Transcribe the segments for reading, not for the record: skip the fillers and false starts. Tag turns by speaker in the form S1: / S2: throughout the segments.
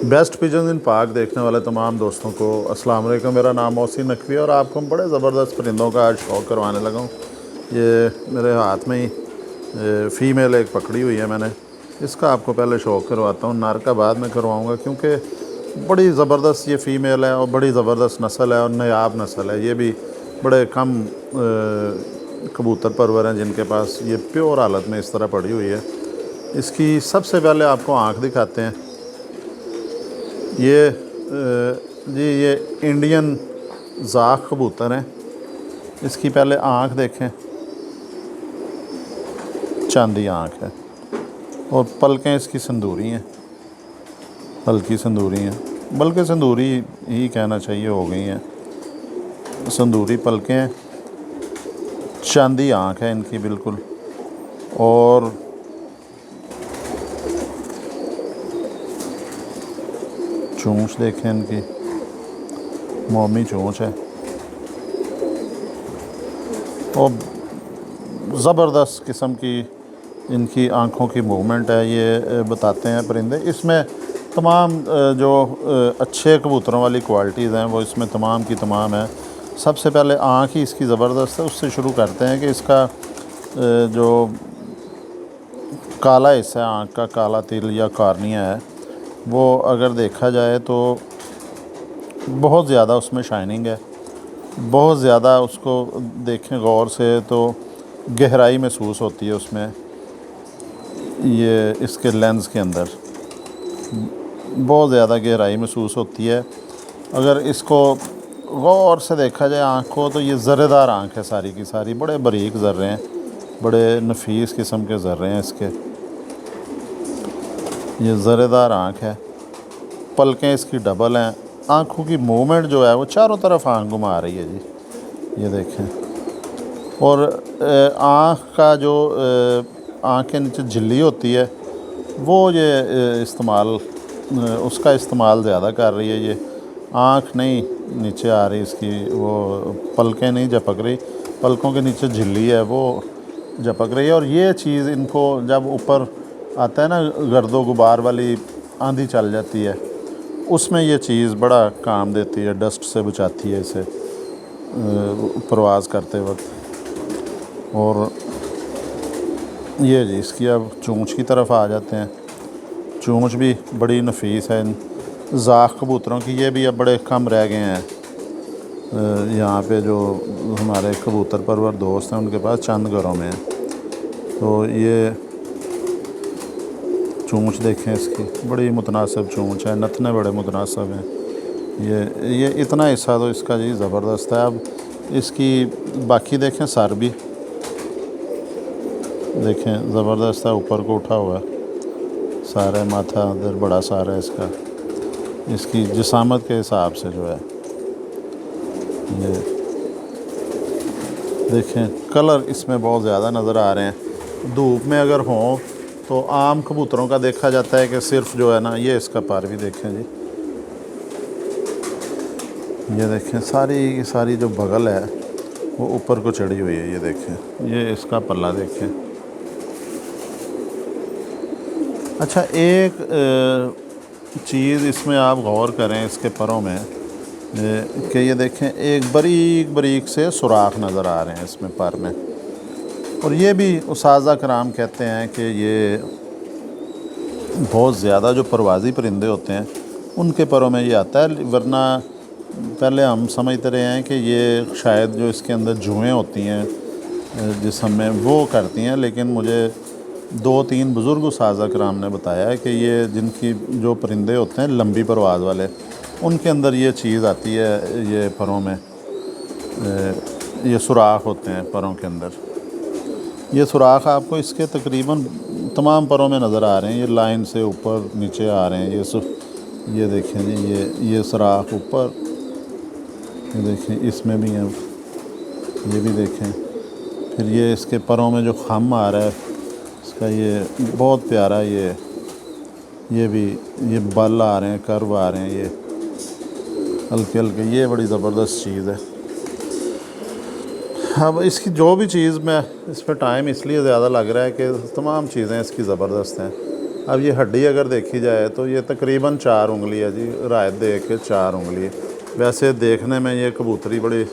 S1: Best pigeon इन पाक देखने वाले तमाम दोस्तों को अस्सलाम वालेकुम। मेरा नाम मोहसिन नकवी और आपको बड़े ज़बरदस्त परिंदों का आज शौक़ करवाने लगा हूँ। ये मेरे हाथ में ही फ़ीमेल एक पकड़ी हुई है मैंने। इसका आपको पहले शौक़ करवाता हूँ, नर का बाद में करवाऊँगा, क्योंकि बड़ी ज़बरदस्त ये फ़ीमेल है और बड़ी ज़बरदस्त नस्ल है और नायाब नस्ल है। ये भी बड़े कम कबूतर परवर हैं जिनके पास ये प्योर हालत में इस तरह पड़ी हुई है। इसकी सबसे पहले आपको आँख दिखाते हैं। ये इंडियन ज़ाख कबूतर हैं। इसकी पहले आँख देखें, चांदी आँख है और पलकें इसकी संदूरी हैं, हल्की संदूरी हैं, बल्कि संदूरी ही कहना चाहिए, हो गई हैं संदूरी पलकें हैं। चांदी आँख है इनकी बिल्कुल। और चोंच देखें इनकी, मोमी चोंच है और ज़बरदस्त किस्म की इनकी आँखों की मूवमेंट है। ये बताते हैं परिंदे। इसमें तमाम जो अच्छे कबूतरों वाली क्वालिटीज़ हैं वो इसमें तमाम की तमाम है। सबसे पहले आँख ही इसकी ज़बरदस्त है। उससे शुरू करते हैं कि इसका जो काला हिस्सा है आँख का, काला तिल या कॉर्निया है, वो अगर देखा जाए तो बहुत ज़्यादा उसमें शाइनिंग है, बहुत ज़्यादा। उसको देखें गौर से तो गहराई महसूस होती है उसमें, ये इसके लेंस के अंदर बहुत ज़्यादा गहराई महसूस होती है। अगर इसको गौर से देखा जाए आँख को, तो ये ज़र्रेदार आँख है सारी की सारी। बड़े बारीक ज़र्रे हैं, बड़े नफीस किस्म के ज़र्रे हैं इसके। ये ज़र्रेदार आँख है, पलकें इसकी डबल हैं। आँखों की मूवमेंट जो है वो चारों तरफ आँख घुमा रही है जी, ये देखें। और आँख का जो आँख के नीचे झिल्ली होती है वो ये उसका इस्तेमाल ज़्यादा कर रही है। ये आँख नहीं नीचे आ रही इसकी, वो पलकें नहीं झपक रही, पलकों के नीचे झिल्ली है वो झपक रही है। और ये चीज़ इनको जब ऊपर आता है ना, गर्दो गुबार वाली आंधी चल जाती है, उसमें ये चीज़ बड़ा काम देती है, डस्ट से बचाती है इसे परवाज़ करते वक्त। और ये जी इसकी अब चोंच की तरफ आ जाते हैं। चोंच भी बड़ी नफीस है इन ज़ाख कबूतरों की। ये भी अब बड़े कम रह गए हैं यहाँ पे, जो हमारे कबूतर परवर दोस्त हैं उनके पास चंद घरों में है। तो ये चोंच देखें इसकी, बड़ी मुतनासिब चोंच है, नथने बड़े मुतनासिब हैं। ये इतना हिस्सा तो इसका जी ज़बरदस्त है। अब इसकी बाकी देखें, सर भी देखें ज़बरदस्त है, ऊपर को उठा हुआ है सर है, माथा इधर बड़ा सर है इसका, इसकी जिसामत के हिसाब से जो है। ये देखें कलर इसमें बहुत ज़्यादा नज़र आ रहे हैं। धूप में अगर हों तो आम कबूतरों का देखा जाता है कि सिर्फ जो है ना, ये इसका पर भी देखें जी, ये देखें सारी की सारी जो बगल है वो ऊपर को चढ़ी हुई है। ये देखें, ये इसका पल्ला देखें। अच्छा, एक चीज़ इसमें आप गौर करें इसके परों में कि ये देखें एक बारीक बारीक से सुराख नज़र आ रहे हैं इसमें पर में। और ये भी उस्ताज़ा कराम कहते हैं कि ये बहुत ज़्यादा जो परवाज़ी परिंदे होते हैं उनके परों में ये आता है, वरना पहले हम समझते रहे हैं कि ये शायद जो इसके अंदर जुएँ होती हैं जिस्म में वो करती हैं। लेकिन मुझे 2-3 बुज़ुर्ग उस्ताज़ा कराम ने बताया है कि ये जिनकी जो परिंदे होते हैं लंबी परवाज़ वाले, उनके अंदर ये चीज़ आती है, ये परों में ये सुराख होते हैं परों के अंदर। ये सुराख आपको इसके तकरीबन तमाम परों में नज़र आ रहे हैं। ये लाइन से ऊपर नीचे आ रहे हैं। ये देखें जी, ये सुराख ऊपर, ये देखें इसमें भी हैं, ये भी देखें। फिर ये इसके परों में जो खम आ रहा है इसका, ये बहुत प्यारा, ये भी ये बल आ रहे हैं, कर्व आ रहे हैं, ये हल्के हल्के, ये बड़ी ज़बरदस्त चीज़ है। अब इसकी जो भी चीज़ में इस पर टाइम इसलिए ज़्यादा लग रहा है कि तमाम चीज़ें इसकी ज़बरदस्त हैं। अब ये हड्डी अगर देखी जाए तो ये तकरीबन 4 उंगली है जी, रायत दे के 4 उंगली है। वैसे देखने में ये कबूतरी बड़ी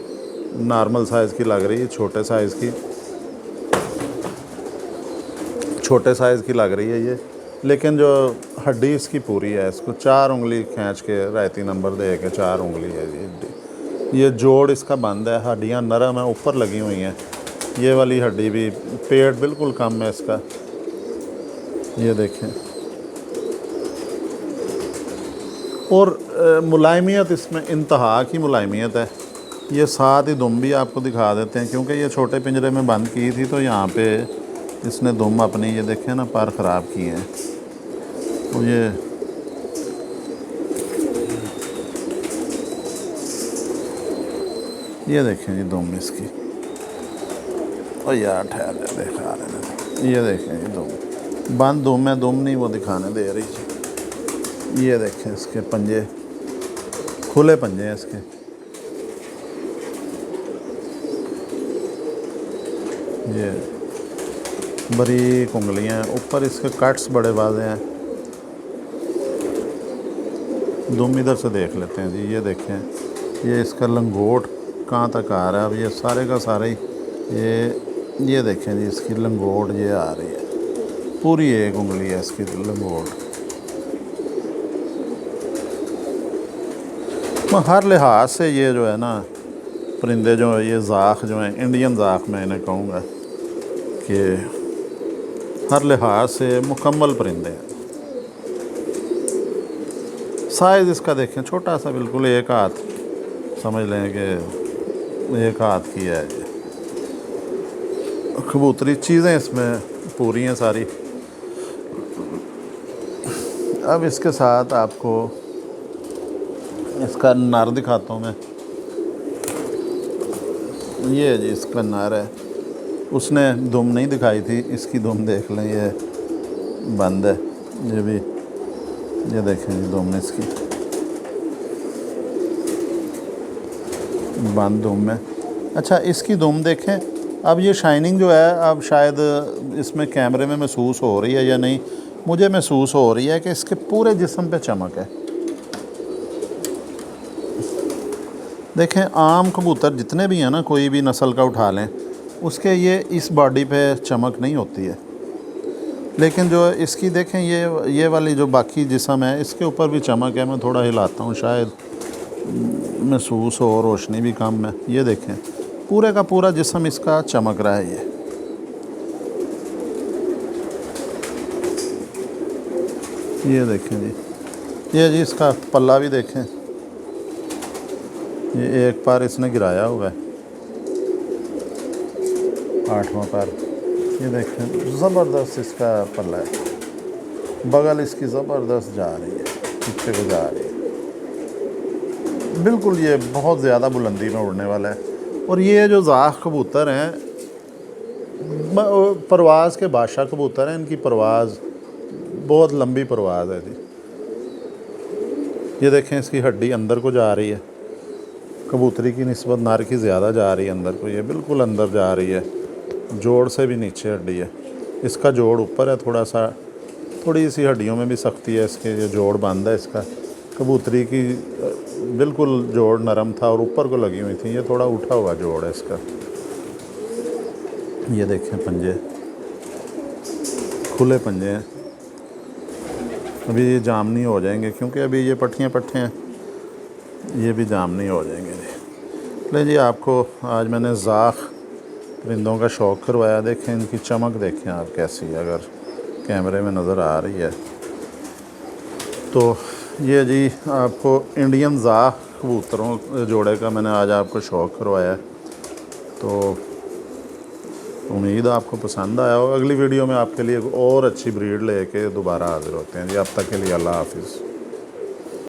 S1: नॉर्मल साइज़ की लग रही है, छोटे साइज़ की लग रही है ये, लेकिन जो हड्डी इसकी पूरी है, इसको 4 उंगली खींच के रायती नंबर दे के 4 उंगली है जी हड्डी। ये जोड़ इसका बंद है, हड्डियाँ नरम है, ऊपर लगी हुई हैं। ये वाली हड्डी भी, पेट बिल्कुल कम है इसका, ये देखें। और मुलायमियत इसमें इंतहा की मुलायमियत है। ये साथ ही दुम भी आपको दिखा देते हैं, क्योंकि ये छोटे पिंजरे में बंद की थी तो यहाँ पे इसने दुम अपनी, ये देखें ना, पर ख़राब किए हैं। तो ये देखें जी दुम इसकी, और यार ठहर दिखा रहे हैं, ये देखें जी दुम, बंद दुम है, दुम नहीं वो दिखाने दे रही जी। ये देखें इसके पंजे, खुले पंजे हैं इसके। ये बारीक उंगलियां, ऊपर इसके कट्स बड़े वाज़े हैं। दुम इधर से देख लेते हैं जी, ये देखें, ये इसका लंगोट कहाँ तक आ रहा है। अब ये सारे का सारे ही ये देखें जी, इसकी लंगोट ये आ रही है, पूरी 1 उंगली है इसकी लंगोट। हर लिहाज से ये जो है ना परिंदे जो है, ये ज़ाख जो हैं, इंडियन ज़ाख मैं इन्हें कहूँगा कि हर लिहाज से मुकम्मल परिंदे हैं। साइज़ इसका देखें, छोटा सा बिल्कुल, 1 हाथ समझ लें कि 1 हाथ की है ये कबूतरी। चीज़ें इसमें पूरी हैं सारी। अब इसके साथ आपको इसका नर दिखाता हूँ मैं। ये जी इसका नर है, उसने दुम नहीं दिखाई थी, इसकी दुम देख लें, ये बंद है। ये भी, ये देखें जी दुम इसकी बंद दुम है। अच्छा, इसकी दुम देखें। अब ये शाइनिंग जो है, अब शायद इसमें कैमरे में महसूस हो रही है या नहीं, मुझे महसूस हो रही है कि इसके पूरे जिस्म पे चमक है। देखें, आम कबूतर जितने भी हैं ना, कोई भी नस्ल का उठा लें, उसके ये इस बॉडी पे चमक नहीं होती है, लेकिन जो इसकी देखें, ये वाली जो बाकी जिस्म है, इसके ऊपर भी चमक है। मैं थोड़ा हिलाता हूँ, शायद महसूस हो, रोशनी भी कम है। ये देखें, पूरे का पूरा जिस्म इसका चमक रहा है। ये देखें जी, ये जी इसका पल्ला भी देखें, ये 1 पैर इसने गिराया हुआ है, 8वां पैर। ये देखें, ज़बरदस्त इसका पल्ला है, बगल इसकी ज़बरदस्त जा रही है, पीछे को जा रही है बिल्कुल। ये बहुत ज़्यादा बुलंदी में उड़ने वाला है। और ये जो ज़ाख कबूतर हैं, परवाज़ के बादशाह कबूतर हैं, इनकी परवाज़ बहुत लंबी परवाज़ है जी। ये देखें, इसकी हड्डी अंदर को जा रही है, कबूतरी की निस्बत नर की ज़्यादा जा रही है अंदर को, ये बिल्कुल अंदर जा रही है, जोड़ से भी नीचे हड्डी है। इसका जोड़ ऊपर है, थोड़ी सी हड्डियों में भी सख्ती है इसके, ये जोड़ बंद है इसका। कबूतरी की बिल्कुल जोड़ नरम था और ऊपर को लगी हुई थी, ये थोड़ा उठा हुआ जोड़ है इसका। ये देखें, पंजे खुले पंजे हैं। अभी ये जामनी हो जाएंगे, क्योंकि अभी ये पट्टियाँ हैं, ये भी जामनी हो जाएंगे जी। ले जी, आपको आज मैंने ज़ाख परिंदों का शौक़ करवाया। देखें, इनकी चमक देखें आप कैसी, अगर कैमरे में नज़र आ रही है तो। ये जी आपको इंडियन ज़ाख कबूतरों जोड़े का मैंने आज आपको शौक़ करवाया है, तो उम्मीद आपको पसंद आया हो। अगली वीडियो में आपके लिए और अच्छी ब्रीड लेके दोबारा हाज़िर होते हैं जी। अब तक के लिए अल्लाह हाफ़िज़।